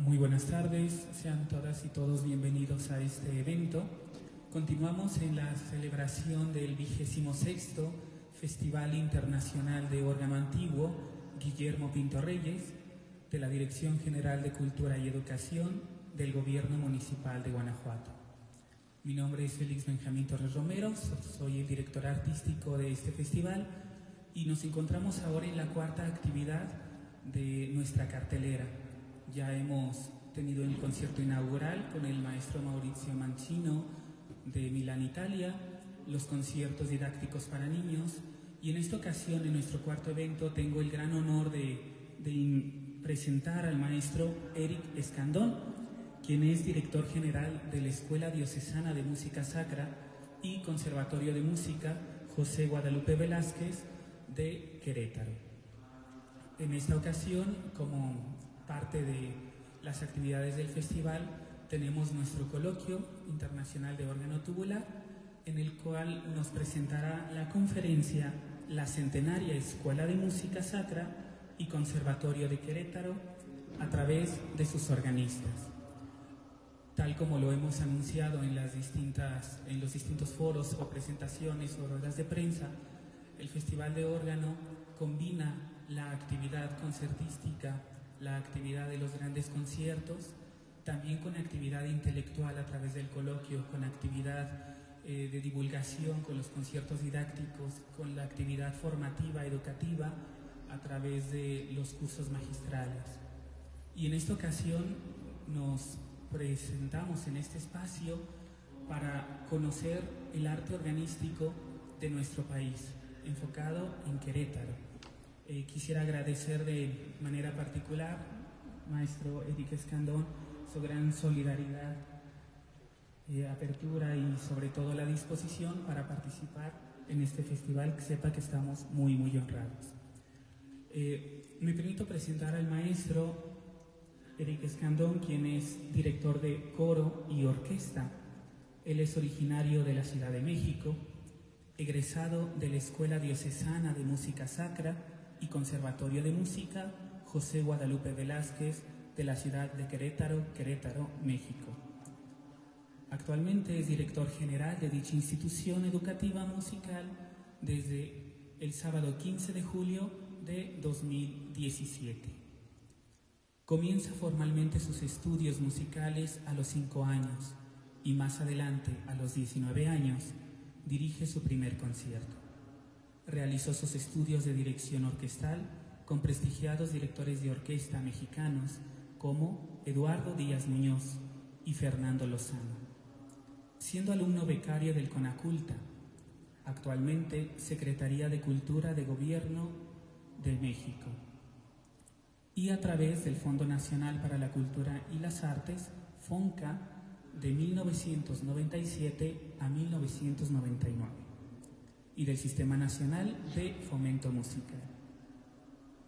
Muy buenas tardes, sean todas y todos bienvenidos a este evento. Continuamos en la celebración del 26º Festival Internacional de Órgano Antiguo Guillermo Pinto Reyes, de la Dirección General de Cultura y Educación del Gobierno Municipal de Guanajuato. Mi nombre es Félix Benjamín Torres Romero, soy el director artístico de este festival y nos encontramos ahora en la cuarta actividad de nuestra cartelera. Ya hemos tenido el concierto inaugural con el maestro Maurizio Mancino de Milán, Italia, los conciertos didácticos para niños y en esta ocasión, en nuestro cuarto evento, tengo el gran honor de presentar al maestro Eric Escandón, quien es director general de la Escuela Diocesana de Música Sacra y Conservatorio de Música José Guadalupe Velázquez de Querétaro. En esta ocasión, como parte de las actividades del festival, tenemos nuestro coloquio internacional de órgano tubular, en el cual nos presentará la conferencia La Centenaria Escuela de Música Sacra y Conservatorio de Querétaro a través de sus organistas. Tal como lo hemos anunciado en los distintos foros o presentaciones o ruedas de prensa, el Festival de Órgano combina la actividad concertística, la actividad de los grandes conciertos, también con actividad intelectual a través del coloquio, con actividad de divulgación, con los conciertos didácticos, con la actividad formativa, educativa, a través de los cursos magistrales. Y en esta ocasión nos presentamos en este espacio para conocer el arte organístico de nuestro país, enfocado en Querétaro. Quisiera agradecer de manera particular, maestro Eric Escandón, su gran solidaridad, apertura y sobre todo la disposición para participar en este festival, que sepa que estamos muy honrados. Me permito presentar al maestro Eric Escandón, quien es director de coro y orquesta. Él es originario de la Ciudad de México, egresado de la Escuela Diocesana de Música Sacra y Conservatorio de Música José Guadalupe Velázquez de la ciudad de Querétaro, México. Actualmente es director general de dicha institución educativa musical desde el sábado 15 de julio de 2017. Comienza formalmente sus estudios musicales a los 5 años y más adelante, a los 19 años, dirige su primer concierto. Realizó sus estudios de dirección orquestal con prestigiados directores de orquesta mexicanos como Eduardo Díaz Muñoz y Fernando Lozano. Siendo alumno becario del CONACULTA, actualmente Secretaría de Cultura de Gobierno de México, y a través del Fondo Nacional para la Cultura y las Artes, FONCA, de 1997 a 1999. Y del Sistema Nacional de Fomento Musical.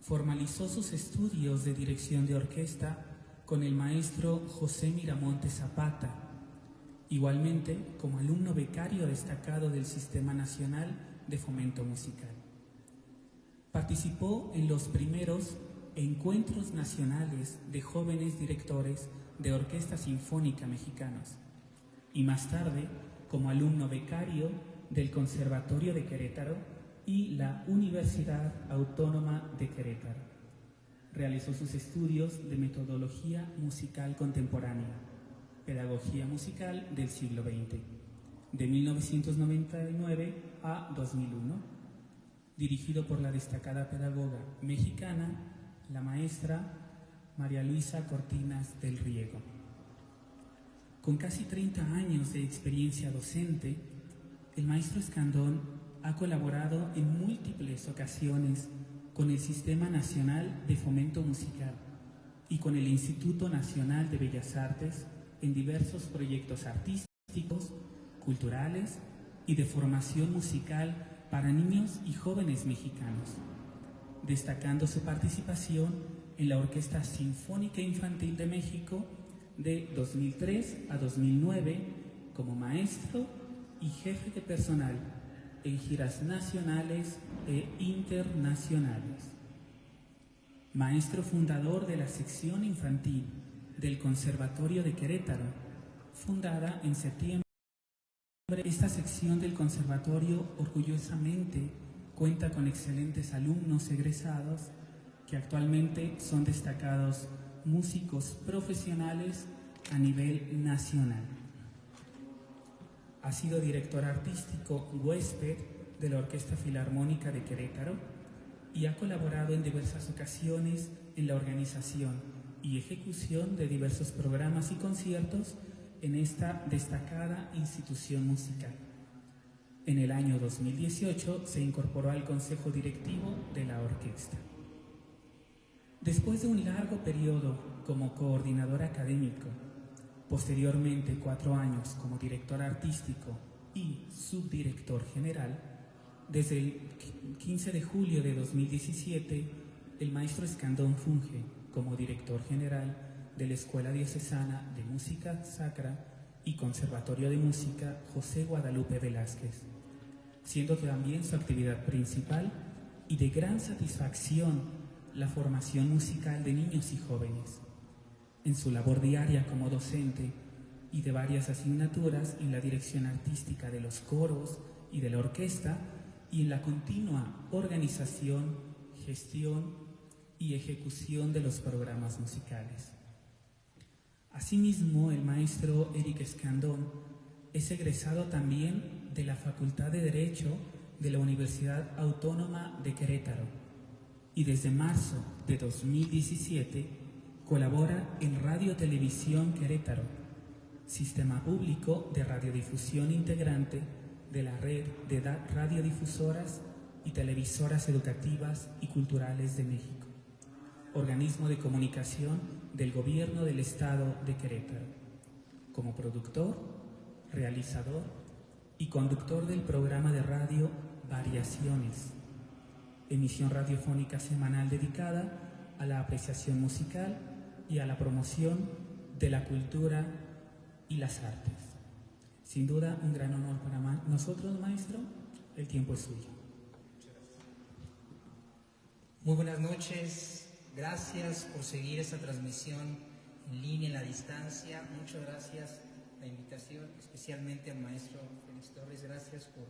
Formalizó sus estudios de dirección de orquesta con el maestro José Miramonte Zapata, igualmente como alumno becario destacado del Sistema Nacional de Fomento Musical. Participó en los primeros encuentros nacionales de jóvenes directores de orquesta sinfónica mexicanos y más tarde como alumno becario del Conservatorio de Querétaro y la Universidad Autónoma de Querétaro. Realizó sus estudios de metodología musical contemporánea, pedagogía musical del siglo XX, de 1999 a 2001, dirigido por la destacada pedagoga mexicana, la maestra María Luisa Cortinas del Riego. Con casi 30 años de experiencia docente, el maestro Escandón ha colaborado en múltiples ocasiones con el Sistema Nacional de Fomento Musical y con el Instituto Nacional de Bellas Artes en diversos proyectos artísticos, culturales y de formación musical para niños y jóvenes mexicanos, destacando su participación en la Orquesta Sinfónica Infantil de México de 2003 a 2009 como maestro y jefe de personal en giras nacionales e internacionales. Maestro fundador de la sección infantil del Conservatorio de Querétaro, fundada en septiembre. Esta sección del conservatorio orgullosamente cuenta con excelentes alumnos egresados que actualmente son destacados músicos profesionales a nivel nacional. Ha sido director artístico huésped de la Orquesta Filarmónica de Querétaro y ha colaborado en diversas ocasiones en la organización y ejecución de diversos programas y conciertos en esta destacada institución musical. En el año 2018 se incorporó al Consejo Directivo de la orquesta. Después de un largo periodo como coordinador académico, posteriormente 4 años como director artístico y subdirector general, desde el 15 de julio de 2017, el maestro Escandón funge como director general de la Escuela Diocesana de Música Sacra y Conservatorio de Música José Guadalupe Velázquez, siendo también su actividad principal y de gran satisfacción la formación musical de niños y jóvenes. En su labor diaria como docente y de varias asignaturas en la dirección artística de los coros y de la orquesta y en la continua organización, gestión y ejecución de los programas musicales. Asimismo, el maestro Eric Escandón es egresado también de la Facultad de Derecho de la Universidad Autónoma de Querétaro y desde marzo de 2017 colabora en Radio Televisión Querétaro, sistema público de radiodifusión integrante de la red de radiodifusoras y televisoras educativas y culturales de México, organismo de comunicación del Gobierno del Estado de Querétaro, como productor, realizador y conductor del programa de radio Variaciones, emisión radiofónica semanal dedicada a la apreciación musical y a la promoción de la cultura y las artes. Sin duda, un gran honor para nosotros, maestro. El tiempo es suyo. Muy buenas noches. Gracias por seguir esta transmisión en línea, en la distancia. Muchas gracias la invitación, especialmente al maestro Félix Torres. Gracias por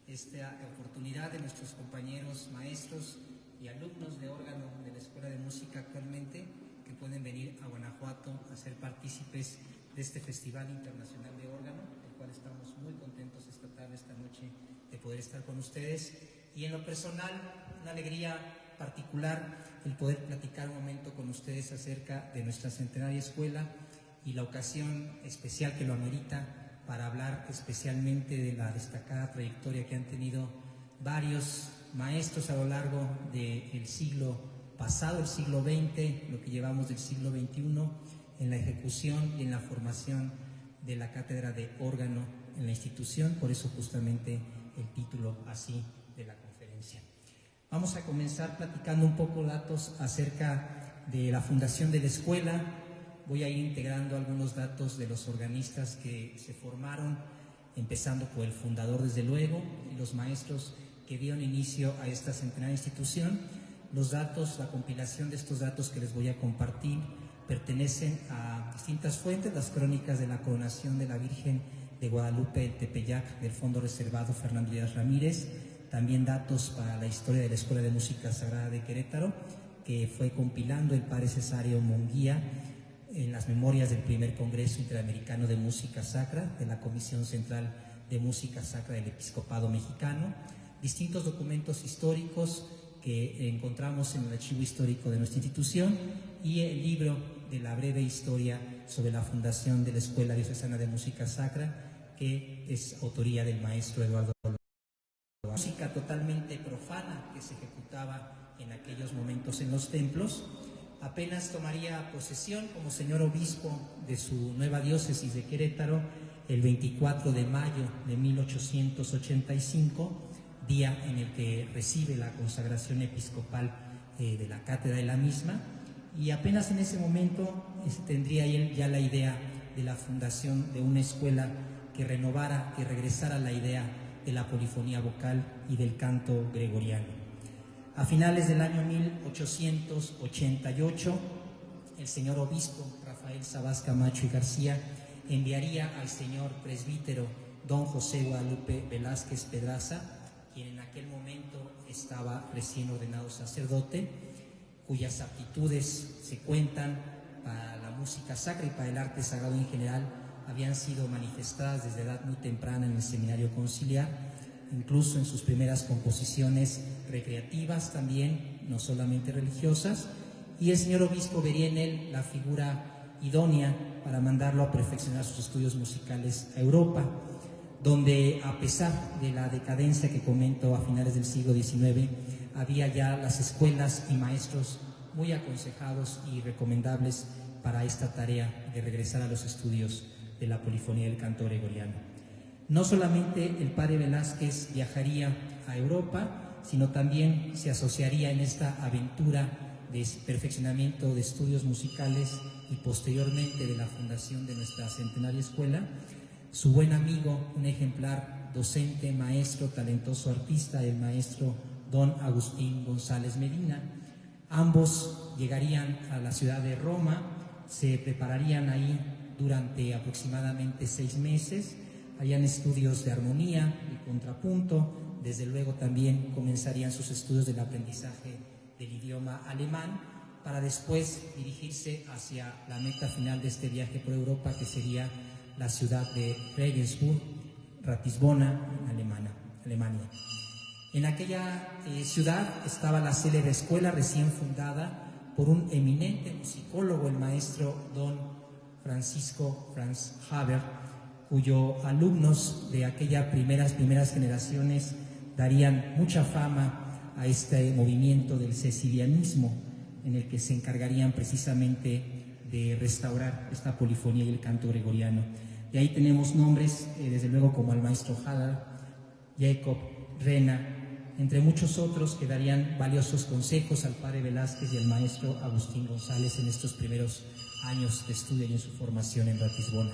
esta oportunidad de nuestros compañeros maestros y alumnos de órgano de la Escuela de Música actualmente que pueden venir a Guanajuato a ser partícipes de este Festival Internacional de Órgano, el cual estamos muy contentos esta tarde, esta noche, de poder estar con ustedes. Y en lo personal, una alegría particular el poder platicar un momento con ustedes acerca de nuestra centenaria escuela y la ocasión especial que lo amerita para hablar especialmente de la destacada trayectoria que han tenido varios maestros a lo largo del siglo pasado, el siglo XX, lo que llevamos del siglo XXI, en la ejecución y en la formación de la cátedra de órgano en la institución, por eso justamente el título así de la conferencia. Vamos a comenzar platicando un poco datos acerca de la fundación de la escuela. Voy a ir integrando algunos datos de los organistas que se formaron, empezando por el fundador, desde luego, y los maestros que dieron inicio a esta centenaria institución. Los datos, la compilación de estos datos que les voy a compartir pertenecen a distintas fuentes: las crónicas de la coronación de la Virgen de Guadalupe del Tepeyac del Fondo Reservado Fernando Díaz Ramírez, también datos para la historia de la Escuela de Música Sagrada de Querétaro, que fue compilando el padre Cesario Munguía en las memorias del primer Congreso Interamericano de Música Sacra de la Comisión Central de Música Sacra del Episcopado Mexicano, distintos documentos históricos que encontramos en el archivo histórico de nuestra institución y el libro de la breve historia sobre la fundación de la Escuela Diocesana de Música Sacra, que es autoría del maestro Eduardo. Música totalmente profana que se ejecutaba en aquellos momentos en los templos. Apenas tomaría posesión como señor obispo de su nueva diócesis de Querétaro el 24 de mayo de 1885, día en el que recibe la consagración episcopal de la cátedra de la misma, y apenas en ese momento tendría él ya la idea de la fundación de una escuela que renovara, que regresara a la idea de la polifonía vocal y del canto gregoriano. A finales del año 1888 el señor obispo Rafael Sabás Camacho y García enviaría al señor presbítero don José Guadalupe Velázquez Pedraza, quien en aquel momento estaba recién ordenado sacerdote, cuyas aptitudes se cuentan para la música sacra y para el arte sagrado en general habían sido manifestadas desde edad muy temprana en el seminario conciliar, incluso en sus primeras composiciones recreativas también, no solamente religiosas, y el señor obispo vería en él la figura idónea para mandarlo a perfeccionar sus estudios musicales a Europa, donde a pesar de la decadencia que comento a finales del siglo XIX, había ya las escuelas y maestros muy aconsejados y recomendables para esta tarea de regresar a los estudios de la polifonía del canto gregoriano. No solamente el padre Velázquez viajaría a Europa, sino también se asociaría en esta aventura de perfeccionamiento de estudios musicales y posteriormente de la fundación de nuestra centenaria escuela, su buen amigo, un ejemplar docente, maestro, talentoso artista, el maestro don Agustín González Medina. Ambos llegarían a la ciudad de Roma, se prepararían ahí durante aproximadamente 6 meses, harían estudios de armonía y contrapunto, desde luego también comenzarían sus estudios del aprendizaje del idioma alemán, para después dirigirse hacia la meta final de este viaje por Europa, que sería la ciudad de Regensburg, Ratisbona, en Alemania. En aquella ciudad estaba la célebre escuela recién fundada por un eminente musicólogo, el maestro don Francisco Franz Haber, cuyos alumnos de aquellas primeras generaciones darían mucha fama a este movimiento del cecilianismo, en el que se encargarían precisamente de restaurar esta polifonía y el canto gregoriano. Y ahí tenemos nombres, desde luego, como el maestro Haller, Jacob Rena, entre muchos otros que darían valiosos consejos al padre Velázquez y al maestro Agustín González en estos primeros años de estudio y en su formación en Ratisbona.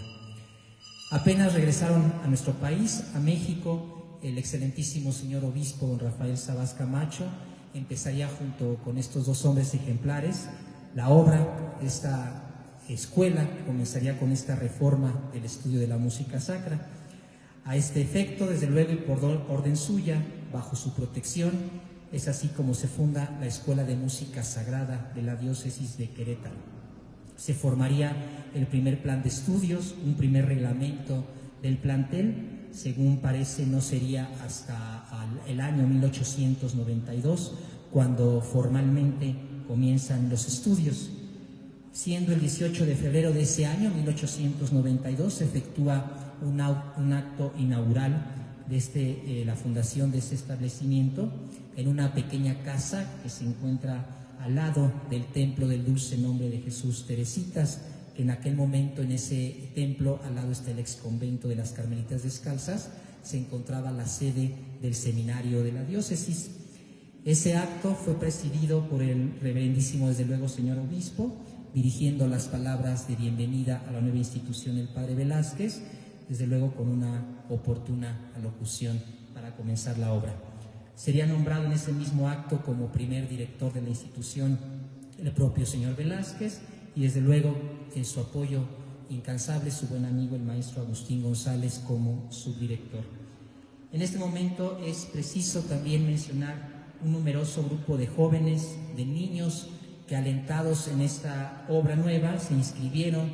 Apenas regresaron a nuestro país, a México, el excelentísimo señor obispo don Rafael Sabás Camacho empezaría junto con estos 2 hombres ejemplares la obra, esta escuela, comenzaría con esta reforma del estudio de la música sacra. A este efecto, desde luego y por orden suya, bajo su protección, es así como se funda la Escuela de Música Sagrada de la Diócesis de Querétaro. Se formaría el primer plan de estudios, un primer reglamento del plantel. Según parece, no sería hasta el año 1892 cuando formalmente comienzan los estudios. Siendo el 18 de febrero de ese año, 1892, se efectúa un acto inaugural de la fundación de este establecimiento en una pequeña casa que se encuentra al lado del Templo del Dulce Nombre de Jesús Teresitas, que en aquel momento en ese templo, al lado está el exconvento de las Carmelitas Descalzas, se encontraba la sede del seminario de la diócesis. Ese acto fue presidido por el reverendísimo, desde luego, señor obispo, dirigiendo las palabras de bienvenida a la nueva institución el padre Velázquez, desde luego con una oportuna alocución para comenzar la obra. Sería nombrado en ese mismo acto como primer director de la institución el propio señor Velázquez y desde luego en su apoyo incansable su buen amigo el maestro Agustín González como subdirector. En este momento es preciso también mencionar un numeroso grupo de jóvenes, de niños, que alentados en esta obra nueva se inscribieron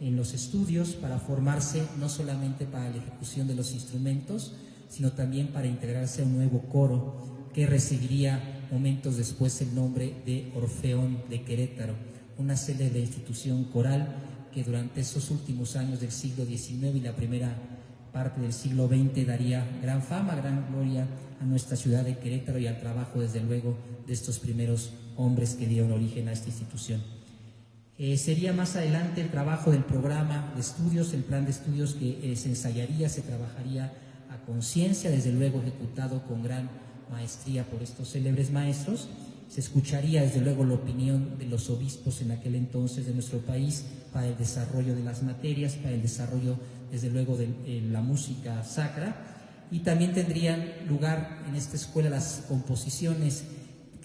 en los estudios para formarse no solamente para la ejecución de los instrumentos, sino también para integrarse a un nuevo coro que recibiría momentos después el nombre de Orfeón de Querétaro, una célebre institución coral que durante esos últimos años del siglo XIX y la primera parte del siglo XX daría gran fama, gran gloria a nuestra ciudad de Querétaro y al trabajo, desde luego, de estos primeros hombres que dieron origen a esta institución. Sería más adelante el trabajo del programa de estudios, el plan de estudios que se ensayaría, se trabajaría a conciencia, desde luego ejecutado con gran maestría por estos célebres maestros. Se escucharía desde luego la opinión de los obispos en aquel entonces de nuestro país para el desarrollo de las materias, para el desarrollo desde luego de la música sacra, y también tendrían lugar en esta escuela las composiciones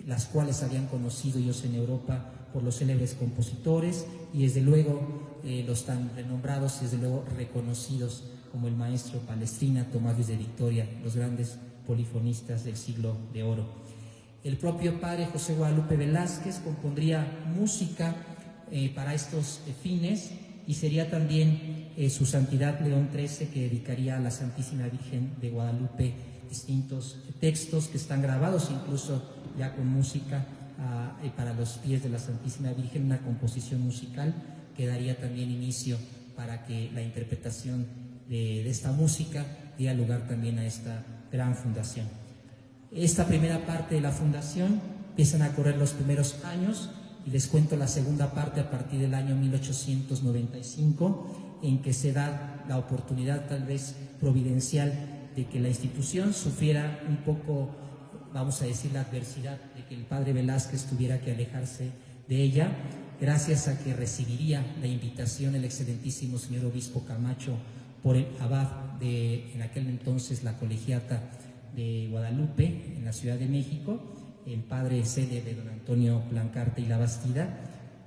las cuales habían conocido ellos en Europa por los célebres compositores y desde luego los tan renombrados y desde luego reconocidos como el maestro Palestrina, Tomás Luis de Victoria, los grandes polifonistas del siglo de oro. El propio padre José Guadalupe Velázquez compondría música para estos fines, y sería también su santidad León XIII que dedicaría a la Santísima Virgen de Guadalupe distintos textos que están grabados incluso ya con música para los pies de la Santísima Virgen, una composición musical que daría también inicio para que la interpretación de esta música diera lugar también a esta gran fundación. Esta primera parte de la fundación empiezan a correr los primeros años, y les cuento la segunda parte a partir del año 1895, en que se da la oportunidad tal vez providencial de que la institución sufriera un poco, vamos a decir, la adversidad de que el padre Velázquez tuviera que alejarse de ella, gracias a que recibiría la invitación el excelentísimo señor obispo Camacho por el abad de, en aquel entonces, la colegiata de Guadalupe, en la Ciudad de México, el padre célebre don Antonio Plancarte y la Bastida,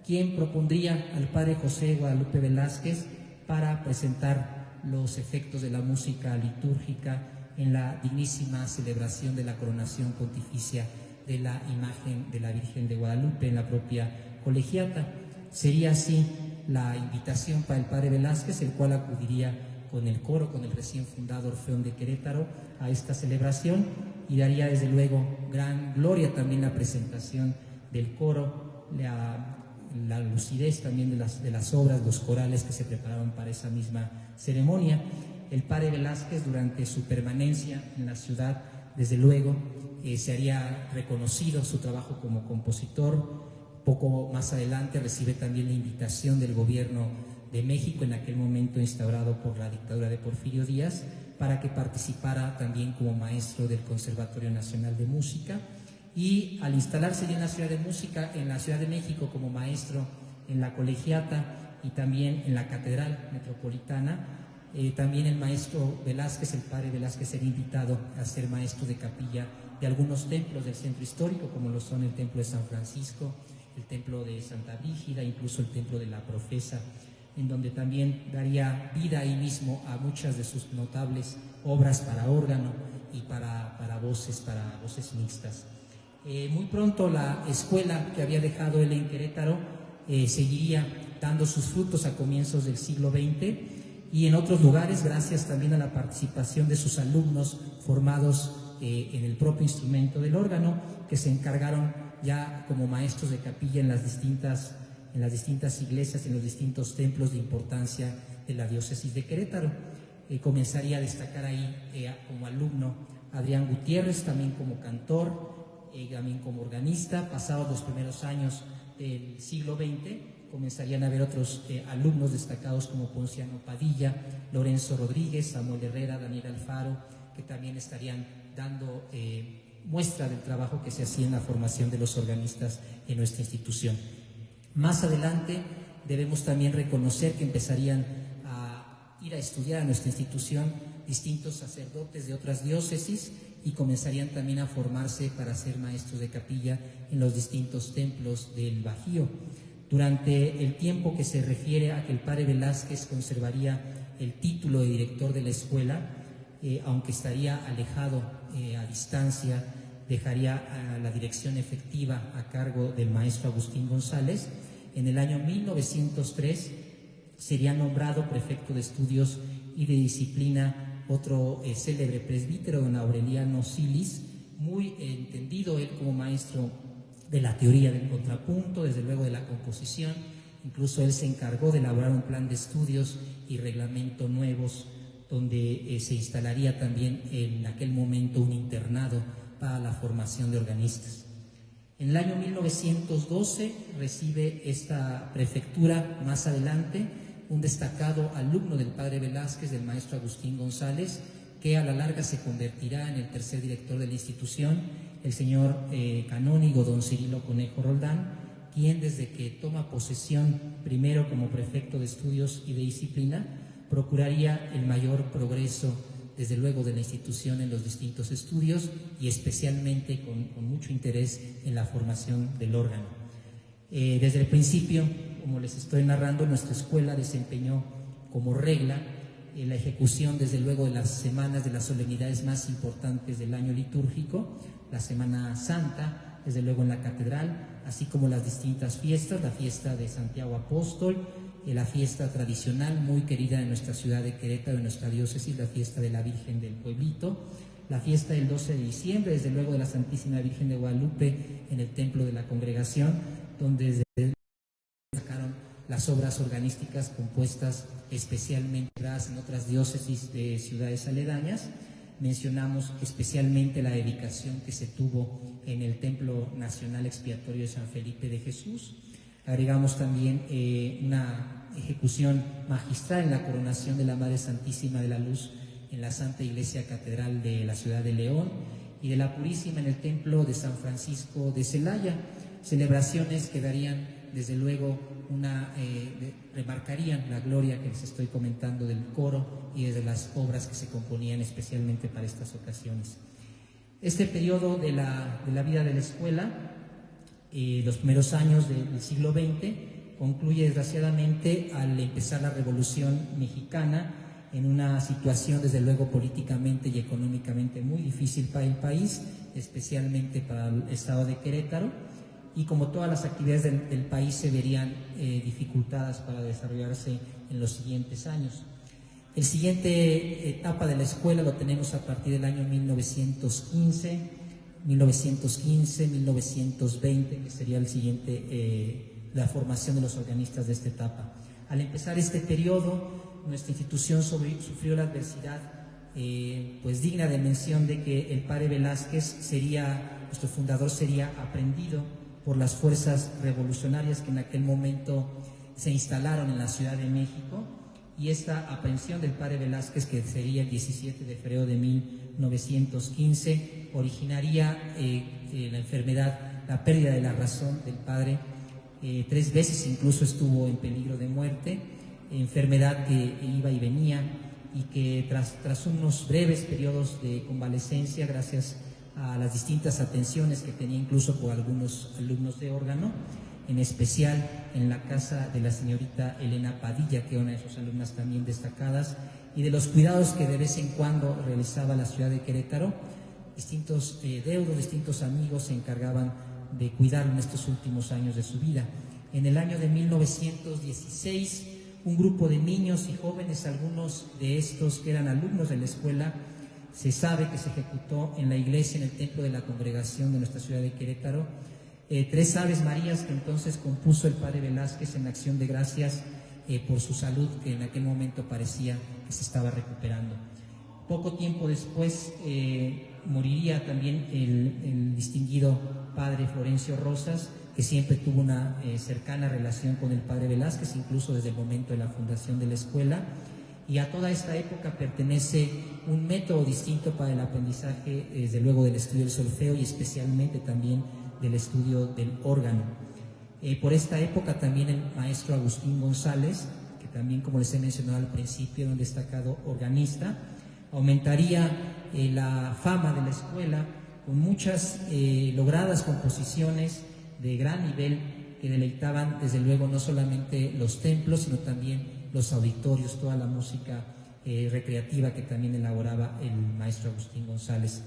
quien propondría al padre José Guadalupe Velázquez para presentar los efectos de la música litúrgica en la dignísima celebración de la coronación pontificia de la imagen de la Virgen de Guadalupe en la propia colegiata. Sería así la invitación para el padre Velázquez, el cual acudiría con el coro, con el recién fundado Orfeón de Querétaro, a esta celebración, y daría desde luego gran gloria también la presentación del coro, la lucidez también de las obras, los corales que se preparaban para esa misma ceremonia. El padre Velázquez, durante su permanencia en la ciudad, desde luego se haría reconocido su trabajo como compositor. Poco más adelante recibe también la invitación del gobierno de México, en aquel momento instaurado por la dictadura de Porfirio Díaz, para que participara también como maestro del Conservatorio Nacional de Música, y al instalarse ya en la Ciudad de Música, en la Ciudad de México, como maestro en la colegiata y también en la Catedral Metropolitana, también el maestro Velázquez, el padre Velázquez, sería invitado a ser maestro de capilla de algunos templos del centro histórico, como lo son el Templo de San Francisco, el Templo de Santa Brígida, incluso el Templo de la Profesa, en donde también daría vida ahí mismo a muchas de sus notables obras para órgano y para voces mixtas. Muy pronto la escuela que había dejado él en Querétaro seguiría dando sus frutos a comienzos del siglo XX, y en otros lugares, gracias también a la participación de sus alumnos formados en el propio instrumento del órgano, que se encargaron ya como maestros de capilla en las distintas iglesias, en los distintos templos de importancia de la diócesis de Querétaro. Comenzaría a destacar ahí como alumno Adrián Gutiérrez, también como cantor, también como organista. Pasados los primeros años del siglo XX, comenzarían a haber otros alumnos destacados como Ponciano Padilla, Lorenzo Rodríguez, Samuel Herrera, Daniel Alfaro, que también estarían dando muestra del trabajo que se hacía en la formación de los organistas en nuestra institución. Más adelante debemos también reconocer que empezarían a ir a estudiar a nuestra institución distintos sacerdotes de otras diócesis, y comenzarían también a formarse para ser maestros de capilla en los distintos templos del Bajío. Durante el tiempo que se refiere a que el padre Velázquez conservaría el título de director de la escuela, aunque estaría alejado a distancia, dejaría la dirección efectiva a cargo del maestro Agustín González. En el año 1903 sería nombrado prefecto de estudios y de disciplina otro célebre presbítero, don Aureliano Silis, muy entendido él como maestro de la teoría del contrapunto, desde luego de la composición. Incluso él se encargó de elaborar un plan de estudios y reglamento nuevos, donde se instalaría también en aquel momento un internado para la formación de organistas. En el año 1912 recibe esta prefectura, más adelante, un destacado alumno del padre Velázquez, del maestro Agustín González, que a la larga se convertirá en el tercer director de la institución, el señor canónigo don Cirilo Conejo Roldán, quien desde que toma posesión, primero como prefecto de estudios y de disciplina, procuraría el mayor progreso, desde luego, de la institución en los distintos estudios, y especialmente con mucho interés en la formación del órgano. Desde el principio, como les estoy narrando, nuestra escuela desempeñó como regla la ejecución, desde luego, de las semanas de las solemnidades más importantes del año litúrgico, la Semana Santa, desde luego en la catedral, así como las distintas fiestas, la fiesta de Santiago Apóstol, la fiesta tradicional muy querida de nuestra ciudad de Querétaro, de nuestra diócesis, la fiesta de la Virgen del Pueblito, la fiesta del 12 de diciembre, desde luego de la Santísima Virgen de Guadalupe en el Templo de la Congregación, donde sacaron las obras organísticas compuestas especialmente en otras diócesis de ciudades aledañas. Mencionamos especialmente la dedicación que se tuvo en el Templo Nacional Expiatorio de San Felipe de Jesús. Agregamos también una ejecución magistral en la coronación de la Madre Santísima de la Luz en la Santa Iglesia Catedral de la ciudad de León, y de la Purísima en el Templo de San Francisco de Celaya. Celebraciones que darían, desde luego, remarcarían la gloria que les estoy comentando del coro y desde las obras que se componían especialmente para estas ocasiones. Este periodo de la vida de la escuela, los primeros años del siglo XX, concluye desgraciadamente al empezar la Revolución Mexicana, en una situación, desde luego, políticamente y económicamente muy difícil para el país, especialmente para el estado de Querétaro, y como todas las actividades del país se verían dificultadas para desarrollarse en los siguientes años. El siguiente etapa de la escuela lo tenemos a partir del año 1915, 1920, que sería el siguiente, la formación de los organistas de esta etapa. Al empezar este periodo, nuestra institución sufrió la adversidad pues digna de mención de que el padre Velázquez nuestro fundador, sería aprehendido por las fuerzas revolucionarias que en aquel momento se instalaron en la Ciudad de México, y esta aprehensión del padre Velázquez, que sería el 17 de febrero de 1915, originaría la enfermedad, la pérdida de la razón del padre. 3 veces incluso estuvo en peligro de muerte, enfermedad que iba y venía, y que tras unos breves periodos de convalecencia, gracias a las distintas atenciones que tenía incluso por algunos alumnos de órgano, en especial en la casa de la señorita Elena Padilla, que era una de sus alumnas también destacadas, y de los cuidados que de vez en cuando realizaba la ciudad de Querétaro, distintos deudos, distintos amigos se encargaban de cuidarlo en estos últimos años de su vida. En el año de 1916, un grupo de niños y jóvenes, algunos de estos que eran alumnos de la escuela, se sabe que se ejecutó en la iglesia, en el Templo de la Congregación de nuestra ciudad de Querétaro, 3 Aves Marías que entonces compuso el padre Velázquez en acción de gracias por su salud, que en aquel momento parecía que se estaba recuperando. Poco tiempo después moriría también el distinguido padre Florencio Rosas, que siempre tuvo una cercana relación con el padre Velázquez, incluso desde el momento de la fundación de la escuela. Y a toda esta época pertenece un método distinto para el aprendizaje, desde luego del estudio del solfeo y especialmente también del estudio del órgano. Por esta época también el maestro Agustín González, que también, como les he mencionado al principio, era un destacado organista, aumentaría la fama de la escuela con muchas logradas composiciones de gran nivel que deleitaban, desde luego, no solamente los templos, sino también los auditorios, toda la música recreativa que también elaboraba el maestro Agustín González.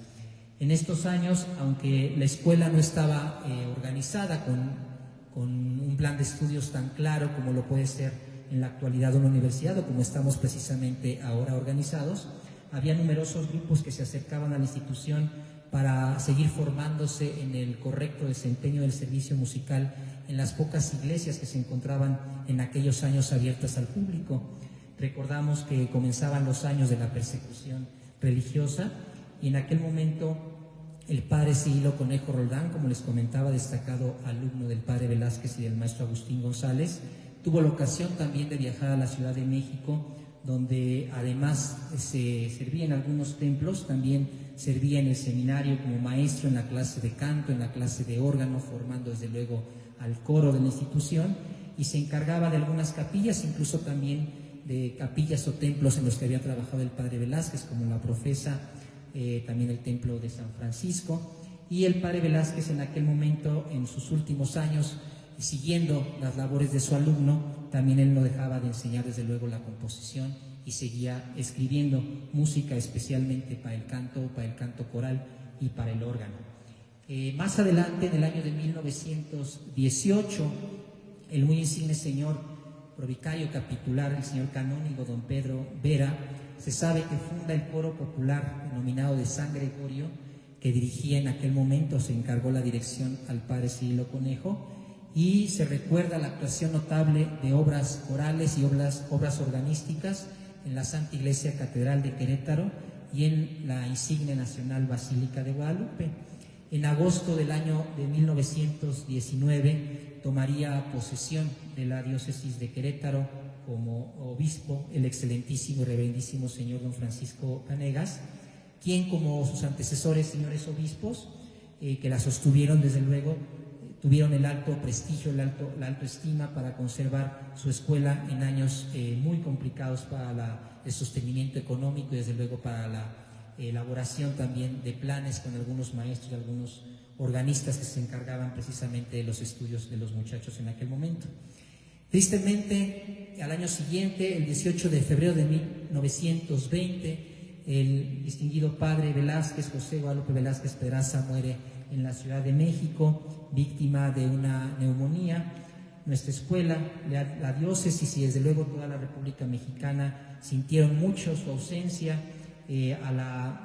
En estos años, aunque la escuela no estaba organizada con un plan de estudios tan claro como lo puede ser en la actualidad una universidad, o como estamos precisamente ahora organizados, había numerosos grupos que se acercaban a la institución para seguir formándose en el correcto desempeño del servicio musical en las pocas iglesias que se encontraban en aquellos años abiertas al público. Recordamos que comenzaban los años de la persecución religiosa, y en aquel momento el padre Cirilo Conejo Roldán, como les comentaba, destacado alumno del padre Velázquez y del maestro Agustín González, tuvo la ocasión también de viajar a la Ciudad de México, donde además se servía en algunos templos, también servía en el seminario como maestro en la clase de canto, en la clase de órgano, formando desde luego al coro de la institución, y se encargaba de algunas capillas, incluso también de capillas o templos en los que había trabajado el padre Velázquez, como la Profesa, también el templo de San Francisco. Y el padre Velázquez, en aquel momento, en sus últimos años, y siguiendo las labores de su alumno, también él no dejaba de enseñar desde luego la composición y seguía escribiendo música especialmente para el canto coral y para el órgano. Más adelante, en el año de 1918, el muy insigne señor provicario capitular, el señor canónigo don Pedro Vera, se sabe que funda el coro popular denominado de San Gregorio, que dirigía en aquel momento, se encargó la dirección al padre Cirilo Conejo, y se recuerda la actuación notable de obras corales y obras organísticas en la Santa Iglesia Catedral de Querétaro y en la insigne Nacional Basílica de Guadalupe. En agosto del año de 1919 tomaría posesión de la diócesis de Querétaro como obispo el excelentísimo y reverendísimo señor don Francisco Vanegas, quien, como sus antecesores señores obispos, que la sostuvieron desde luego, tuvieron el alto prestigio, la alta estima para conservar su escuela en años muy complicados para el sostenimiento económico y desde luego para la elaboración también de planes con algunos maestros, algunos organistas que se encargaban precisamente de los estudios de los muchachos en aquel momento. Tristemente, al año siguiente, el 18 de febrero de 1920, el distinguido padre Velázquez, José Guadalupe Velázquez Pedraza, muere en la Ciudad de México, víctima de una neumonía. Nuestra escuela, la diócesis y desde luego toda la República Mexicana sintieron mucho su ausencia.